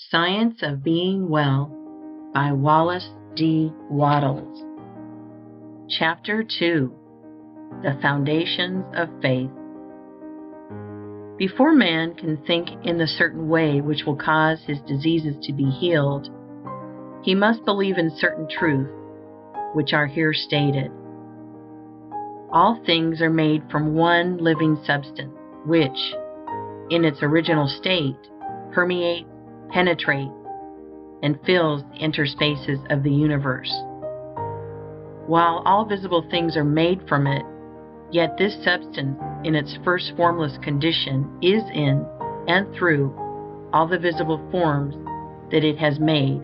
Science of Being Well by Wallace D. Wattles. Ch.2. The Foundations of Faith. Before man can think in the certain way which will cause his diseases to be healed, he must believe in certain truths, which are here stated. All things are made from one living substance, which, in its original state, permeates, penetrates, and fills the interspaces of the universe. While all visible things are made from it, yet this substance, in its first formless condition, is in and through all the visible forms that it has made.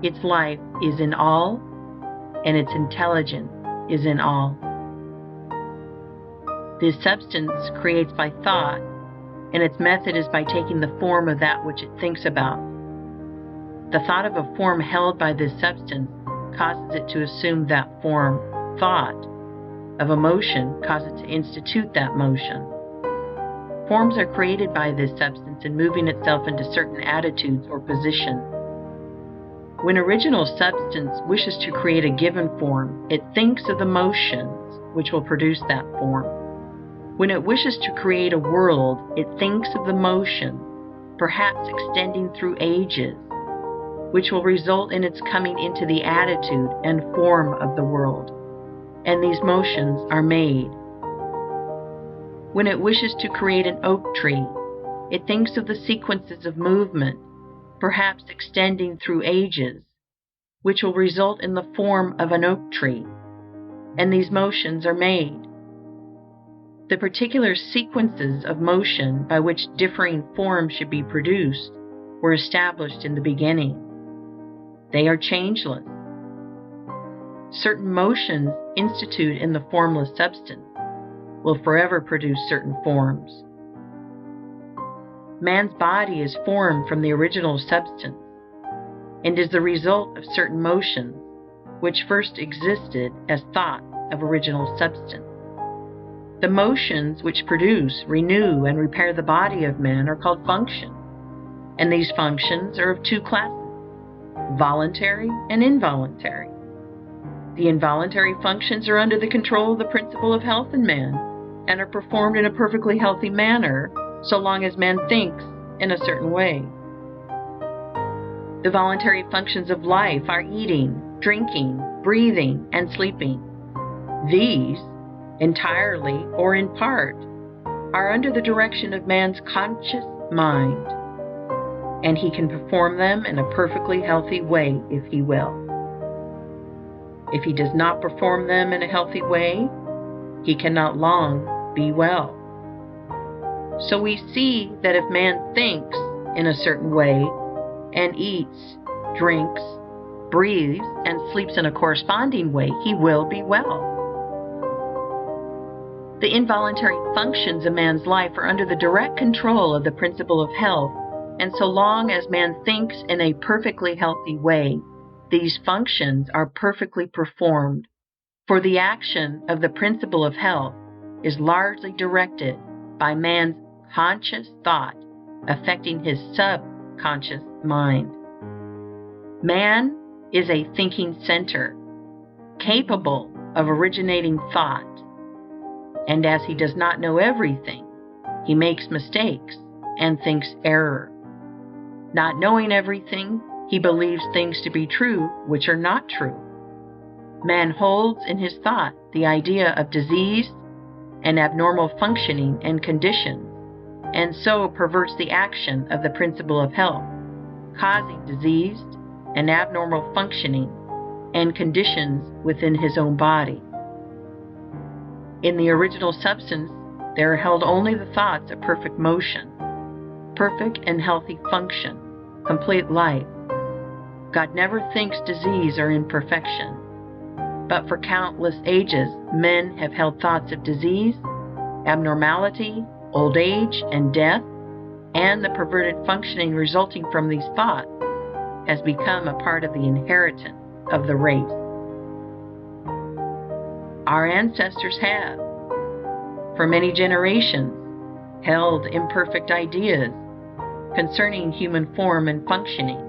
Its life is in all, and its intelligence is in all. This substance creates by thought, and its method is by taking the form of that which it thinks about. The thought of a form held by this substance causes it to assume that form. Thought of a motion causes it to institute that motion. Forms are created by this substance in moving itself into certain attitudes or positions. When original substance wishes to create a given form, it thinks of the motions which will produce that form. When it wishes to create a world, it thinks of the motion, perhaps extending through ages, which will result in its coming into the attitude and form of the world, and these motions are made. When it wishes to create an oak tree, it thinks of the sequences of movement, perhaps extending through ages, which will result in the form of an oak tree, and these motions are made. The particular sequences of motion by which differing forms should be produced were established in the beginning. They are changeless. Certain motions instituted in the formless substance will forever produce certain forms. Man's body is formed from the original substance and is the result of certain motions which first existed as thought of original substance. The motions which produce, renew, and repair the body of man are called functions, and these functions are of two classes: voluntary and involuntary. The involuntary functions are under the control of the principle of health in man and are performed in a perfectly healthy manner so long as man thinks in a certain way. The voluntary functions of life are eating, drinking, breathing, and sleeping. These, entirely or in part, are under the direction of man's conscious mind, and he can perform them in a perfectly healthy way if he will. If he does not perform them in a healthy way, he cannot long be well. So we see that if man thinks in a certain way and eats, drinks, breathes, and sleeps in a corresponding way, he will be well. The involuntary functions of man's life are under the direct control of the principle of health, and so long as man thinks in a perfectly healthy way, these functions are perfectly performed, for the action of the principle of health is largely directed by man's conscious thought affecting his subconscious mind. Man is a thinking center, capable of originating thought, and as he does not know everything, he makes mistakes and thinks error. Not knowing everything, he believes things to be true which are not true. Man holds in his thought the idea of disease and abnormal functioning and conditions, and so perverts the action of the principle of health, causing diseased and abnormal functioning and conditions within his own body. In the original substance, there are held only the thoughts of perfect motion, perfect and healthy function, complete life. God never thinks disease or imperfection, but for countless ages men have held thoughts of disease, abnormality, old age, and death, and the perverted functioning resulting from these thoughts has become a part of the inheritance of the race. Our ancestors have, for many generations, held imperfect ideas concerning human form and functioning,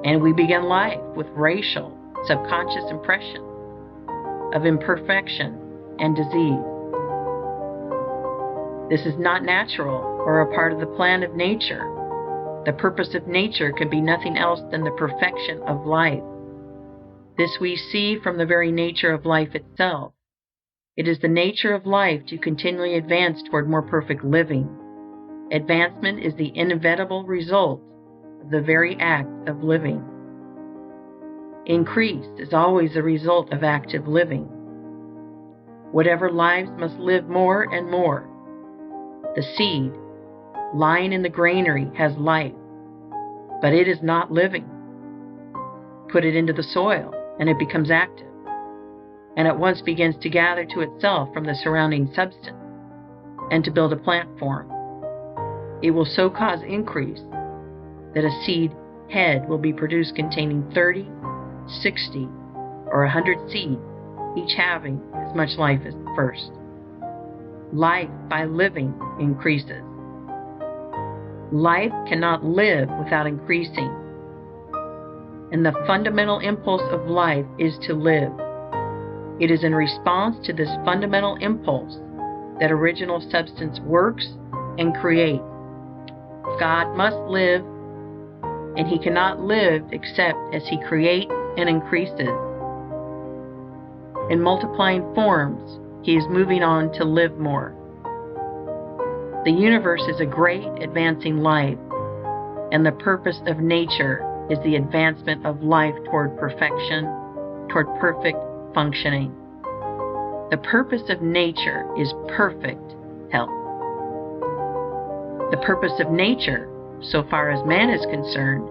and we begin life with racial, subconscious impressions of imperfection and disease. This is not natural or a part of the plan of nature. The purpose of nature can be nothing else than the perfection of life. This we see from the very nature of life itself. It is the nature of life to continually advance toward more perfect living. Advancement is the inevitable result of the very act of living. Increase is always the result of active living. Whatever lives must live more and more. The seed lying in the granary has life, but it is not living. Put it into the soil, and it becomes active, and at once begins to gather to itself from the surrounding substance, and to build a plant form. It will so cause increase that a seed head will be produced containing 30, 60, or 100 seeds, each having as much life as the first. Life by living increases. Life cannot live without increasing, and the fundamental impulse of life is to live. It is in response to this fundamental impulse that original substance works and creates. God must live, and He cannot live except as He creates and increases. In multiplying forms, He is moving on to live more. The universe is a great advancing life, and the purpose of nature is the advancement of life toward perfection, toward perfect functioning. The purpose of nature is perfect health. The purpose of nature, so far as man is concerned,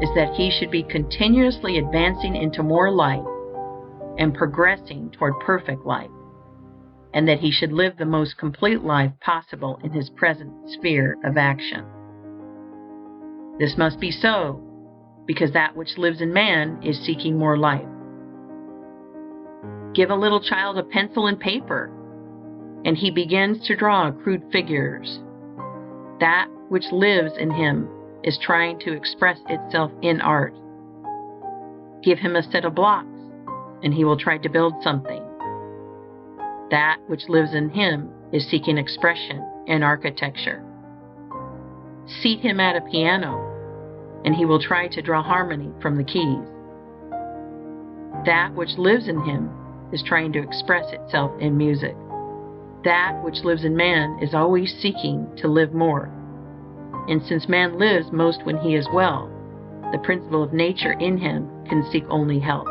is that he should be continuously advancing into more life and progressing toward perfect life, and that he should live the most complete life possible in his present sphere of action. This must be so, because that which lives in man is seeking more life. Give a little child a pencil and paper, and he begins to draw crude figures. That which lives in him is trying to express itself in art. Give him a set of blocks, and he will try to build something. That which lives in him is seeking expression in architecture. Seat him at a piano, and he will try to draw harmony from the keys. That which lives in him is trying to express itself in music. That which lives in man is always seeking to live more. And since man lives most when he is well, the principle of nature in him can seek only health.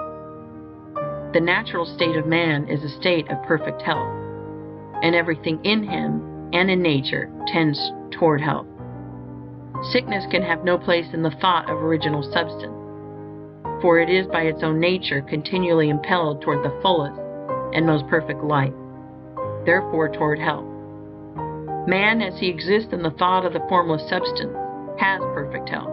The natural state of man is a state of perfect health, and everything in him and in nature tends toward health. Sickness can have no place in the thought of original substance, for it is by its own nature continually impelled toward the fullest and most perfect life, therefore toward health. Man, as he exists in the thought of the formless substance, has perfect health.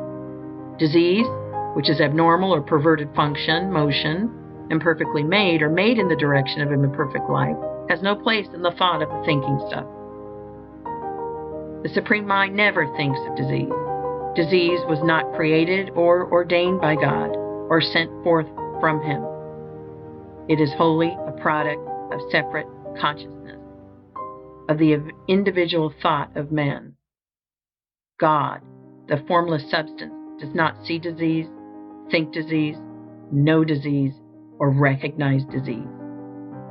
Disease, which is abnormal or perverted function, motion, imperfectly made or made in the direction of an imperfect life, has no place in the thought of the thinking stuff. The Supreme Mind never thinks of disease. Disease was not created or ordained by God or sent forth from Him. It is wholly a product of separate consciousness, of the individual thought of man. God, the formless substance, does not see disease, think disease, know disease, or recognize disease.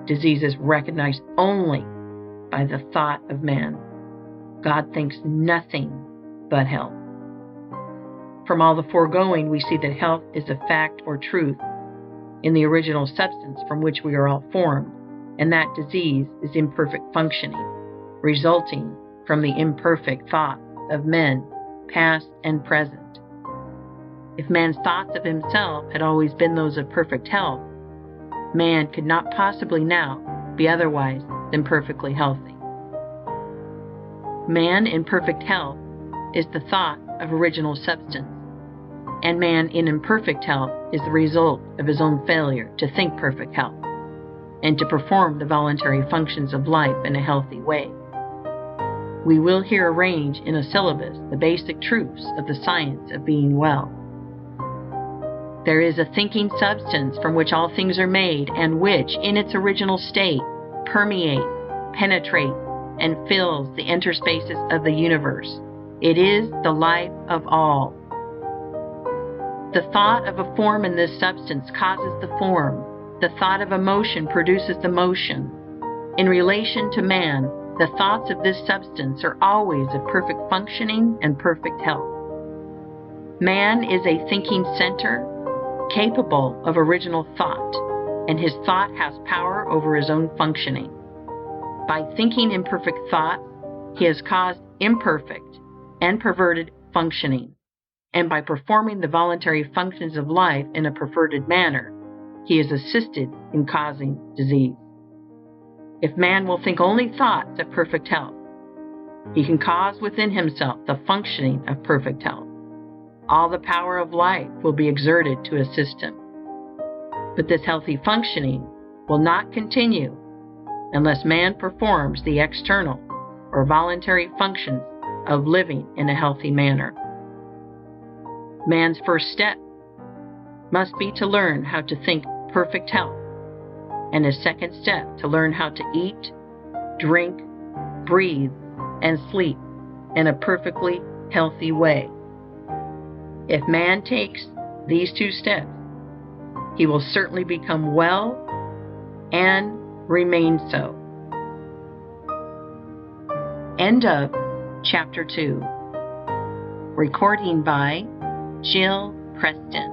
Disease is recognized only by the thought of man. God thinks nothing but health. From all the foregoing, we see that health is a fact or truth in the original substance from which we are all formed, and that disease is imperfect functioning, resulting from the imperfect thoughts of men, past and present. If man's thoughts of himself had always been those of perfect health, man could not possibly now be otherwise than perfectly healthy. Man in perfect health is the thought of original substance, and man in imperfect health is the result of his own failure to think perfect health and to perform the voluntary functions of life in a healthy way. we will here arrange in a syllabus the basic truths of the science of being well. There is a thinking substance from which all things are made, and which, in its original state, permeates, penetrates, and fills the interspaces of the universe. It is the life of all. The thought of a form in this substance causes the form. The thought of a motion produces the motion. In relation to man, the thoughts of this substance are always of perfect functioning and perfect health. Man is a thinking center, capable of original thought, and his thought has power over his own functioning. By thinking imperfect thoughts, he has caused imperfect and perverted functioning, and by performing the voluntary functions of life in a perverted manner, he is assisted in causing disease. If man will think only thoughts of perfect health, he can cause within himself the functioning of perfect health. All the power of life will be exerted to assist him. But this healthy functioning will not continue unless man performs the external or voluntary functions of living in a healthy manner. Man's first step must be to learn how to think perfect health, and his second step to learn how to eat, drink, breathe, and sleep in a perfectly healthy way. If man takes these two steps, he will certainly become well and remain so. End of Chapter 2. Recording by Jill Preston.